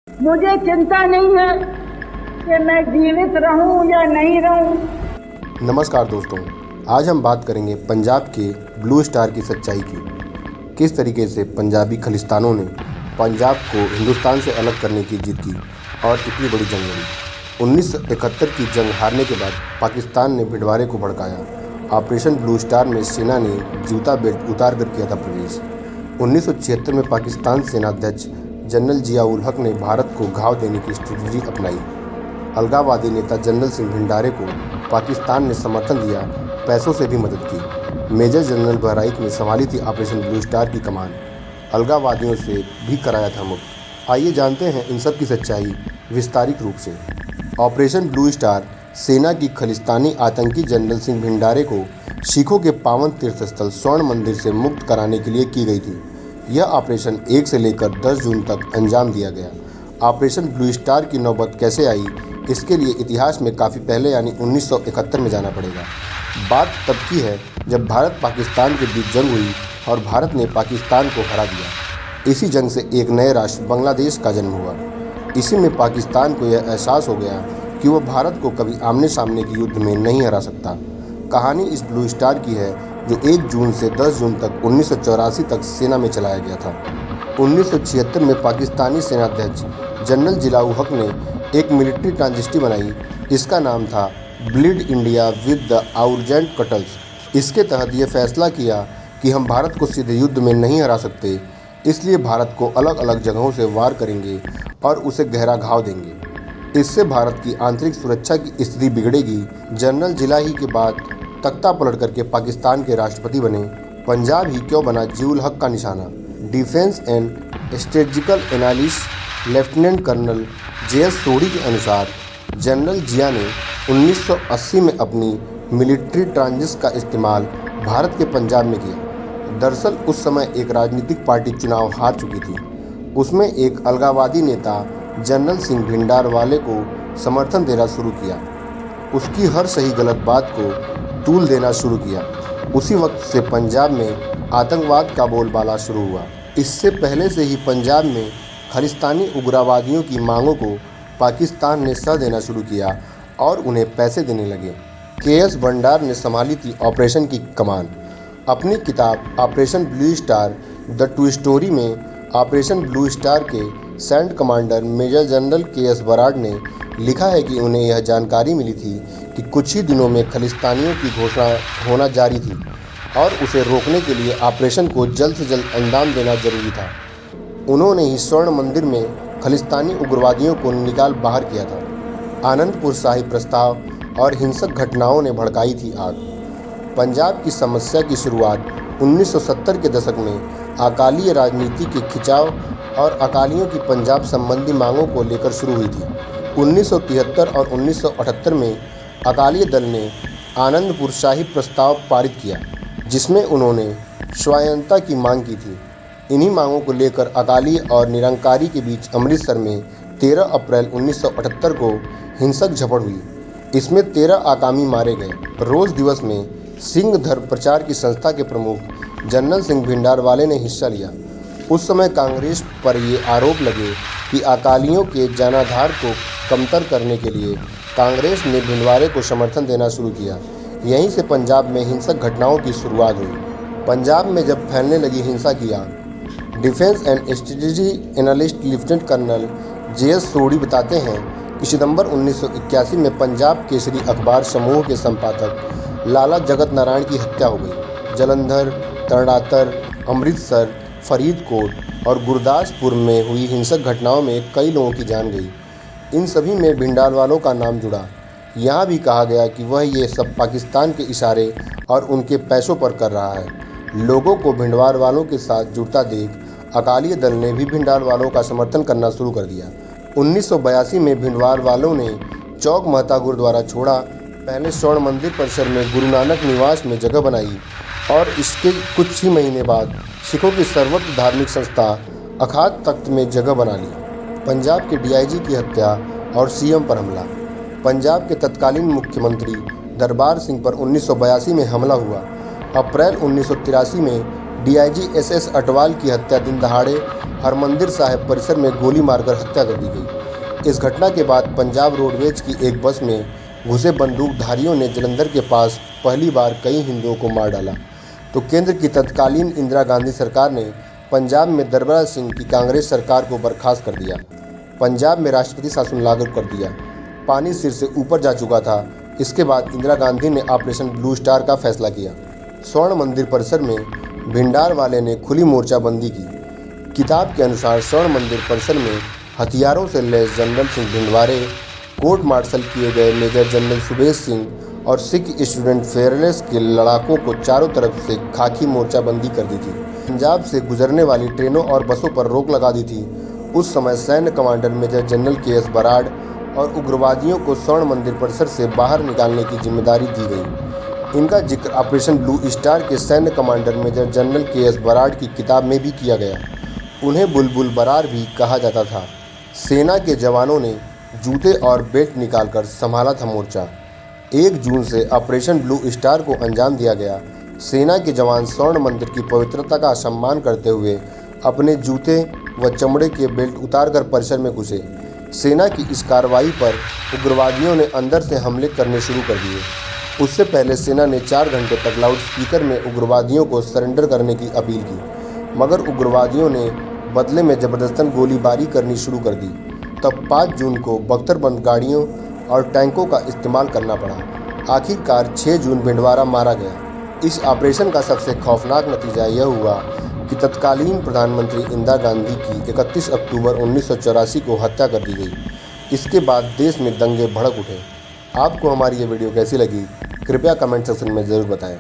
मुझे चिंता नहीं है कि मैं जीवित रहूं या नहीं रहूं। नमस्कार दोस्तों, आज हम बात करेंगे पंजाब के ब्लू स्टार की सच्चाई की। किस तरीके से पंजाबी खलिस्तानों ने पंजाब को हिंदुस्तान से अलग करने की जिद की और इतनी बड़ी जंग लड़ी। 1971 की जंग हारने के बाद पाकिस्तान ने भिडवारे को भड़काया। ऑपरेशन ब्लू स्टार में सेना ने जूता बेल्ट उतार कर किया था प्रवेश। 1976 में पाकिस्तान सेनाध्यक्ष जनरल जियाउल हक ने भारत को घाव देने की स्ट्रेटजी अपनाई। अलगाववादी नेता जनरल सिंह भिंडारे को पाकिस्तान ने समर्थन दिया, पैसों से भी मदद की। मेजर जनरल बहराइच ने संभाली थी ऑपरेशन ब्लू स्टार की कमान, अलगाववादियों से भी कराया था मुक्त। आइए जानते हैं इन सब की सच्चाई विस्तारित रूप से। ऑपरेशन ब्लू स्टार सेना की खलिस्तानी आतंकी जनरल सिंह भिंडारे को सिखों के पावन तीर्थस्थल स्वर्ण मंदिर से मुक्त कराने के लिए की गई थी। यह ऑपरेशन 1 से लेकर 10 जून तक अंजाम दिया गया। ऑपरेशन ब्लू स्टार की नौबत कैसे आई, इसके लिए इतिहास में काफ़ी पहले यानी 1971 में जाना पड़ेगा। बात तब की है जब भारत पाकिस्तान के बीच जंग हुई और भारत ने पाकिस्तान को हरा दिया। इसी जंग से एक नए राष्ट्र बांग्लादेश का जन्म हुआ। इसी में पाकिस्तान को यह एहसास हो गया कि वह भारत को कभी आमने सामने के युद्ध में नहीं हरा सकता। कहानी इस ब्लू स्टार की है जो 1 जून से 10 जून तक 1984 तक सेना में चलाया गया था। 1976 में पाकिस्तानी सेनाध्यक्ष जनरल जियाउल हक ने एक मिलिट्री ट्रांजिस्टी बनाई। इसका नाम था ब्लीड इंडिया विद द आर्जेंट कटल्स। इसके तहत यह फैसला किया कि हम भारत को सीधे युद्ध में नहीं हरा सकते, इसलिए भारत को अलग अलग जगहों से वार करेंगे और उसे गहरा घाव देंगे। इससे भारत की आंतरिक सुरक्षा की स्थिति बिगड़ेगी। जनरल जियाउल के बाद तख्ता पलट करके पाकिस्तान के राष्ट्रपति बने। पंजाब ही क्यों बना जियाउल हक का निशाना। Defence and strategical analyst lieutenant colonel JS Sodhi के अनुसार जनरल जिया ने 1980 में अपनी मिलिट्री ट्रांजिस्ट का इस्तेमाल भारत के पंजाब में किया। दरअसल उस समय एक राजनीतिक पार्टी चुनाव हार चुकी थी। उसमें एक अलगाववादी नेता जनरल सिंह भिंडारवाले को समर्थन देना शुरू किया। उसकी हर सही गलत बात को तूल देना शुरू किया। उसी वक्त से पंजाब में आतंकवाद का बोलबाला शुरू हुआ। इससे पहले से ही पंजाब में खालिस्तानी उग्रवादियों की मांगों को पाकिस्तान ने सह देना शुरू किया और उन्हें पैसे देने लगे। KS भंडार ने संभाली थी ऑपरेशन की कमान। अपनी किताब operation blue star the true story में ऑपरेशन ब्लू स्टार के सेंट commander major general KS Brar ने लिखा है कि उन्हें यह जानकारी मिली थी कि कुछ ही दिनों में खालिस्तानियों की घोषणा होना जारी थी और उसे रोकने के लिए ऑपरेशन को जल्द से जल्द अंजाम देना जरूरी था। उन्होंने ही स्वर्ण मंदिर में खालिस्तानी उग्रवादियों को निकाल बाहर किया था। आनंदपुर साहिब प्रस्ताव और हिंसक घटनाओं ने भड़काई थी आग। पंजाब की समस्या की शुरुआत 1970 के दशक में अकाली राजनीति के खिंचाव और अकालियों की पंजाब संबंधी मांगों को लेकर शुरू हुई थी। 1973 और 1978 में अकाली दल ने आनंदपुर साहिब प्रस्ताव पारित किया, जिसमें उन्होंने स्वायत्तता की मांग की थी। इन्हीं मांगों को लेकर अकाली और निरंकारी के बीच अमृतसर में 13 अप्रैल 1978 को हिंसक झड़प हुई। इसमें 13 आकामी मारे गए। रोज़ दिवस में सिंह धर्म प्रचार की संस्था के प्रमुख जनरल सिंह भिंडारवाले ने हिस्सा लिया। उस समय कांग्रेस पर ये आरोप लगे कि अकालियों के जनाधार को कमतर करने के लिए कांग्रेस ने भिंडवारे को समर्थन देना शुरू किया। यहीं से पंजाब में हिंसक घटनाओं की शुरुआत हुई। पंजाब में जब फैलने लगी हिंसा की आग, defence and strategy analyst lieutenant colonel JS Sodhi बताते हैं कि सितंबर 1981 में पंजाब केसरी अखबार समूह के संपादक लाला जगत नारायण की हत्या हो गई। जलंधर, तरणातर, अमृतसर, फरीदकोट और गुरदासपुर में हुई हिंसक घटनाओं में कई लोगों की जान गई। इन सभी में भिंडारवालों का नाम जुड़ा। यहाँ भी कहा गया कि वह ये सब पाकिस्तान के इशारे और उनके पैसों पर कर रहा है। लोगों को भिंडरवालों के साथ जुड़ता देख अकाली दल ने भी भिंडरवालों का समर्थन करना शुरू कर दिया। 1982 में भिंडरवालों ने चौक महता गुरुद्वारा छोड़ा। पहले स्वर्ण मंदिर परिसर में गुरु नानक निवास में जगह बनाई और इसके कुछ ही महीने बाद सिखों की सर्वोच्च धार्मिक संस्था अखात तख्त में जगह बना ली। पंजाब के DIG की हत्या और CM पर हमला। पंजाब के तत्कालीन मुख्यमंत्री दरबार सिंह पर 1982 में हमला हुआ। अप्रैल 1983 में डीआईजी एसएस अटवाल की हत्या दिन दहाड़े हरमंदिर साहिब परिसर में गोली मारकर हत्या कर दी गई। इस घटना के बाद पंजाब रोडवेज की एक बस में घुसे बंदूकधारियों ने जलंधर के पास पहली बार कई हिंदुओं को मार डाला तो केंद्र की तत्कालीन इंदिरा गांधी सरकार ने पंजाब में दरबारा सिंह की कांग्रेस सरकार को बर्खास्त कर दिया। पंजाब में राष्ट्रपति शासन लागू कर दिया। पानी सिर से ऊपर जा चुका था। इसके बाद इंदिरा गांधी ने ऑपरेशन ब्लू स्टार का फैसला किया। स्वर्ण मंदिर परिसर में भिंडारवाले ने खुली मोर्चाबंदी की। किताब के अनुसार स्वर्ण मंदिर परिसर में हथियारों से lace general Singh भिंडवारे, court martial किए गए मेजर जनरल सुबेश सिंह और सिख स्टूडेंट फेयरलेस के लड़ाकों को चारों तरफ से खाकी मोर्चाबंदी कर दी थी। पंजाब से गुजरने वाली ट्रेनों और बसों पर रोक लगा दी थी। उस समय सैन्य commander major general K S. Brar और उग्रवादियों को स्वर्ण मंदिर परिसर से बाहर निकालने की जिम्मेदारी दी गई। इनका जिक्र ऑपरेशन ब्लू स्टार के सैन्य commander major general K S. Brar की किताब में भी किया गया। उन्हें बुलबुल बरार भी कहा जाता था। सेना के जवानों ने जूते और बेल्ट निकालकर संभाला था मोर्चा। 1 जून से ऑपरेशन ब्लू स्टार को अंजाम दिया गया। सेना के जवान स्वर्ण मंदिर की पवित्रता का सम्मान करते हुए अपने जूते व चमड़े के बेल्ट उतारकर परिसर में घुसे। सेना की इस कार्रवाई पर उग्रवादियों ने अंदर से हमले करने शुरू कर दिए। उससे पहले सेना ने 4 घंटे तक लाउड स्पीकर में उग्रवादियों को सरेंडर करने की अपील की, मगर उग्रवादियों ने बदले में जबरदस्तन गोलीबारी करनी शुरू कर दी। तब 5 जून को बख्तरबंद गाड़ियों और टैंकों का इस्तेमाल करना पड़ा। आखिरकार 6 जून भिंडवारा मारा गया। इस ऑपरेशन का सबसे खौफनाक नतीजा यह हुआ कि तत्कालीन प्रधानमंत्री इंदिरा गांधी की 31 अक्टूबर 1984 को हत्या कर दी गई। इसके बाद देश में दंगे भड़क उठे। आपको हमारी ये वीडियो कैसी लगी, कृपया कमेंट सेक्शन में ज़रूर बताएं।